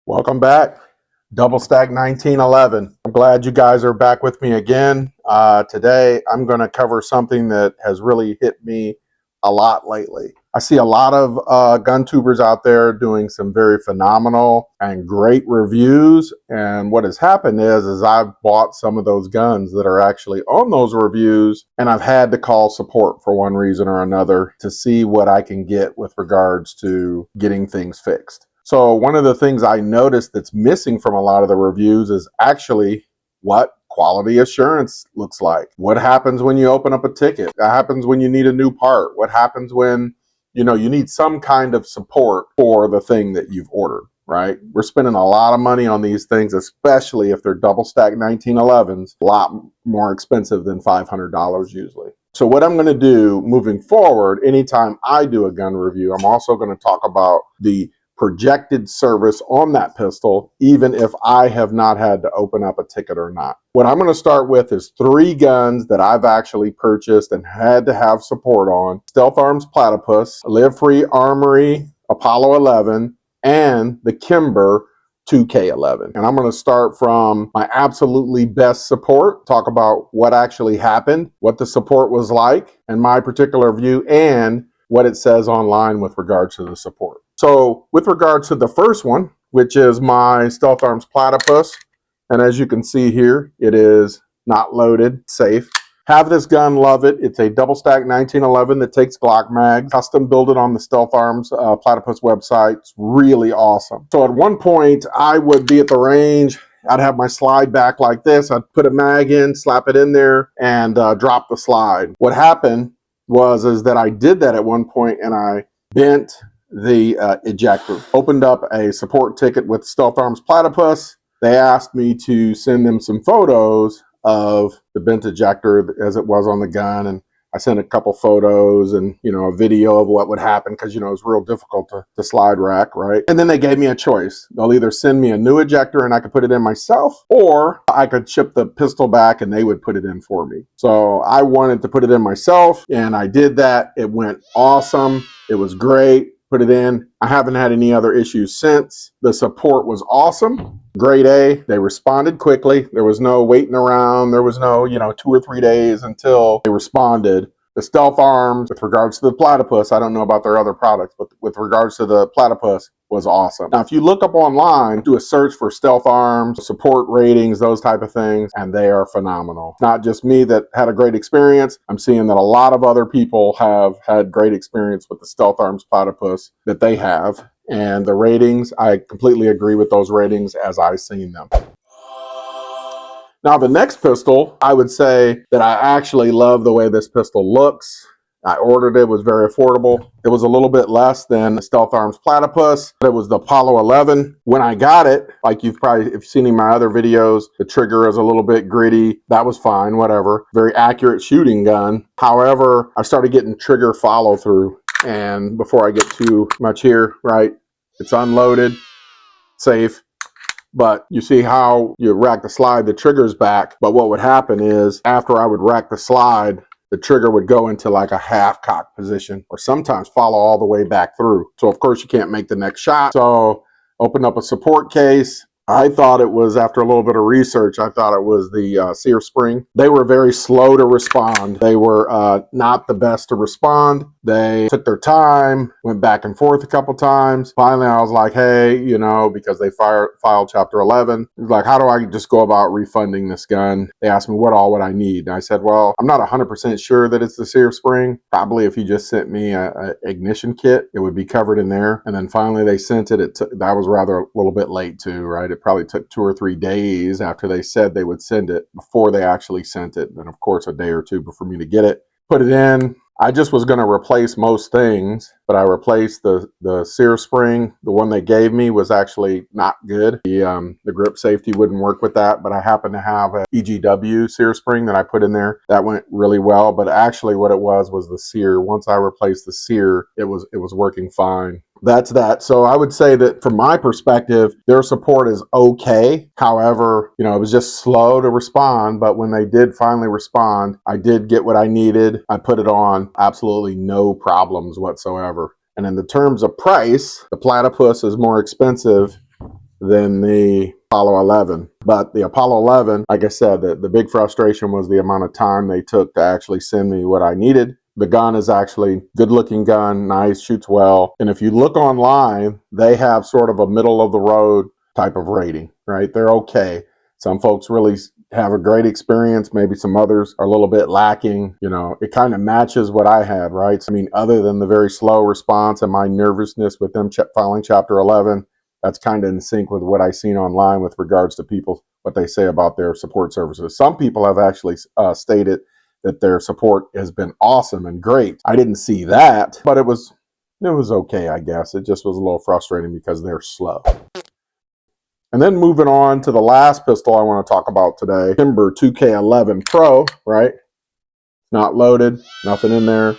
Welcome back. Double Stack 1911. I'm glad you guys are back with me again. Today, I'm going to cover something that has really hit me a lot lately. I see a lot of gun tubers out there doing some very phenomenal and great reviews. And what has happened is I've bought some of those guns that are actually on those reviews, and I've had to call support for one reason or another to see what I can get with regards to getting things fixed. So one of the things I noticed that's missing from a lot of the reviews is actually what quality assurance looks like. What happens when you open up a ticket? What happens when you need a new part? What happens when, you need some kind of support for the thing that you've ordered, right? We're spending a lot of money on these things, especially if they're double stack 1911s, a lot more expensive than $500 usually. So what I'm going to do moving forward, anytime I do a gun review, I'm also going to talk about the projected service on that pistol, even if I have not had to open up a ticket or not. What I'm going to start with is 3 guns that I've actually purchased and had to have support on: Stealth Arms Platypus, Live Free Armory Apollo 11, and the Kimber 2K11. And I'm going to start from my absolutely best support, talk about what actually happened, what the support was like, and my particular view, and what it says online with regards to the support. So with regards to the first one, which is my Stealth Arms Platypus, and as you can see here, it is not loaded, safe. Have this gun, love it. It's a double stack 1911 that takes Glock mags, custom built it on the Stealth Arms Platypus website. It's really awesome. So at one point, I would be at the range. I'd have my slide back like this. I'd put a mag in, slap it in there, and drop the slide. What happened is that I did that at one point, and I bent the ejector. Opened up a support ticket with Stealth Arms Platypus. They asked me to send them some photos of the bent ejector as it was on the gun, and I sent a couple photos and a video of what would happen, because it's real difficult to slide rack, right? And then they gave me a choice. They'll either send me a new ejector and I could put it in myself, or I could ship the pistol back and they would put it in for me. So I wanted to put it in myself, and I did that. It went awesome. It was great. Put it in. I haven't had any other issues since. The support was awesome. Grade A. They responded quickly. There was no waiting around. There was no, 2 or 3 days until they responded. The Stealth Arms, with regards to the Platypus, I don't know about their other products, but with regards to the Platypus, was awesome. Now, if you look up online, do a search for Stealth Arms, support ratings, those type of things, and they are phenomenal. Not just me that had a great experience. I'm seeing that a lot of other people have had great experience with the Stealth Arms Platypus that they have. And the ratings, I completely agree with those ratings as I've seen them. Now, the next pistol, I would say that I actually love the way this pistol looks. I ordered it. It was very affordable. It was a little bit less than the Stealth Arms Platypus. It was the Apollo 11. When I got it, like if you've seen in my other videos, the trigger is a little bit gritty. That was fine, whatever. Very accurate shooting gun. However, I started getting trigger follow through. And before I get too much here, right, it's unloaded, safe. But you see how you rack the slide, the trigger's back. But what would happen is after I would rack the slide, the trigger would go into like a half cock position, or sometimes follow all the way back through. So of course you can't make the next shot. So open up a support case. I thought it was, after a little bit of research, I thought it was the sear spring. They were very slow to respond. They were not the best to respond. They took their time, went back and forth a couple times. Finally, I was like, hey, because they filed Chapter 11. It was like, how do I just go about refunding this gun? They asked me what all would I need. And I said, well, I'm not 100% sure that it's the sear spring. Probably if you just sent me a ignition kit, it would be covered in there. And then finally they sent it. That was rather a little bit late too, right? It probably took 2 or 3 days after they said they would send it before they actually sent it. And of course, a day or two for me to get it. Put it in. I just was going to replace most things, but I replaced the sear spring. The one they gave me was actually not good. The grip safety wouldn't work with that, but I happen to have a EGW sear spring that I put in there. That went really well, but actually what it was the sear. Once I replaced the sear, it was working fine. That's that. So I would say that from my perspective, their support is okay. However, it was just slow to respond. But when they did finally respond, I did get what I needed. I put it on. Absolutely no problems whatsoever. And in the terms of price, the Platypus is more expensive than the Apollo 11. But the Apollo 11, like I said, the big frustration was the amount of time they took to actually send me what I needed. The gun is actually good looking gun, nice, shoots well. And if you look online, they have sort of a middle of the road type of rating, right? They're okay. Some folks really have a great experience. Maybe some others are a little bit lacking. You know, it kind of matches what I had, right? I mean, other than the very slow response and my nervousness with them filing Chapter 11, that's kind of in sync with what I've seen online with regards to people, what they say about their support services. Some people have actually stated that their support has been awesome and great. I didn't see that, but it was okay, I guess. It just was a little frustrating because they're slow. And then moving on to the last pistol I want to talk about today, Kimber 2K11 Pro, right? Not loaded, nothing in there,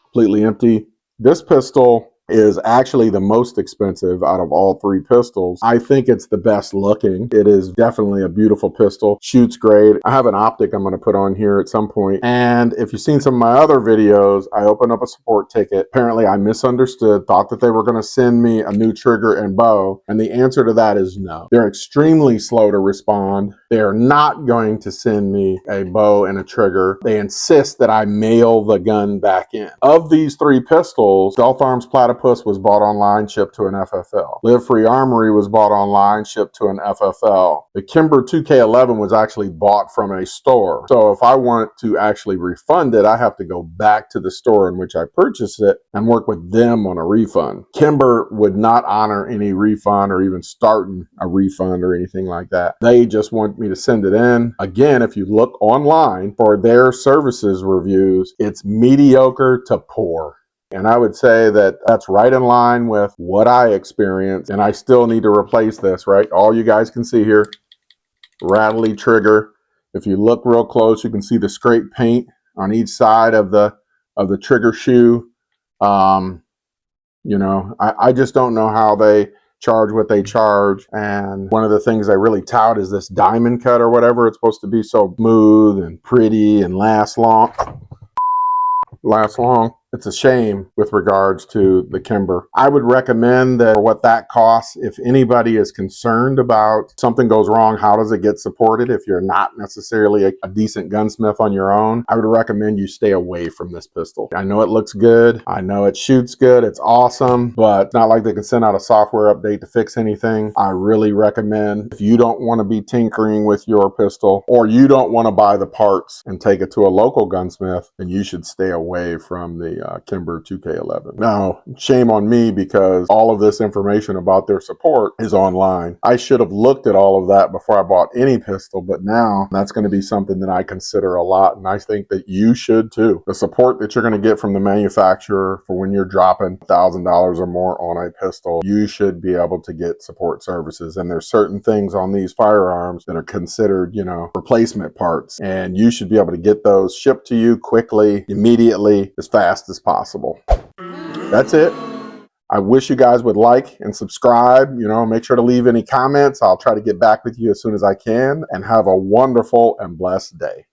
completely empty. This pistol is actually the most expensive out of all three pistols. I think it's the best looking. It is definitely a beautiful pistol. Shoots great. I have an optic I'm going to put on here at some point. And if you've seen some of my other videos, I opened up a support ticket. Apparently I misunderstood, thought that they were going to send me a new trigger and bow. And the answer to that is no. They're extremely slow to respond. They're not going to send me a bow and a trigger. They insist that I mail the gun back in. Of these three pistols, Stealth Arms Platypus was bought online, shipped to an FFL. Live Free Armory was bought online, shipped to an FFL. The Kimber 2K11 was actually bought from a store. So if I want to actually refund it, I have to go back to the store in which I purchased it and work with them on a refund. Kimber would not honor any refund or even starting a refund or anything like that. They just want me to send it in. Again, if you look online for their services reviews, it's mediocre to poor. And I would say that that's right in line with what I experienced. And I still need to replace this, right? All you guys can see here, rattly trigger. If you look real close, you can see the scrape paint on each side of the trigger shoe. You know, I just don't know how they charge what they charge. And one of the things I really tout is this diamond cut or whatever. It's supposed to be so smooth and pretty and last long. It's a shame with regards to the Kimber. I would recommend that for what that costs, if anybody is concerned about something goes wrong, how does it get supported? If you're not necessarily a decent gunsmith on your own, I would recommend you stay away from this pistol. I know it looks good. I know it shoots good. It's awesome, but it's not like they can send out a software update to fix anything. I really recommend if you don't want to be tinkering with your pistol or you don't want to buy the parts and take it to a local gunsmith, then you should stay away from the Kimber 2K11. Now, shame on me because all of this information about their support is online. I should have looked at all of that before I bought any pistol, but now that's going to be something that I consider a lot, and I think that you should too. The support that you're going to get from the manufacturer for when you're dropping $1,000 or more on a pistol, you should be able to get support services. And there's certain things on these firearms that are considered, you know, replacement parts, and you should be able to get those shipped to you quickly, immediately, as fast as possible. That's it. I wish you guys would like and subscribe. You know, make sure to leave any comments. I'll try to get back with you as soon as I can, and have a wonderful and blessed day.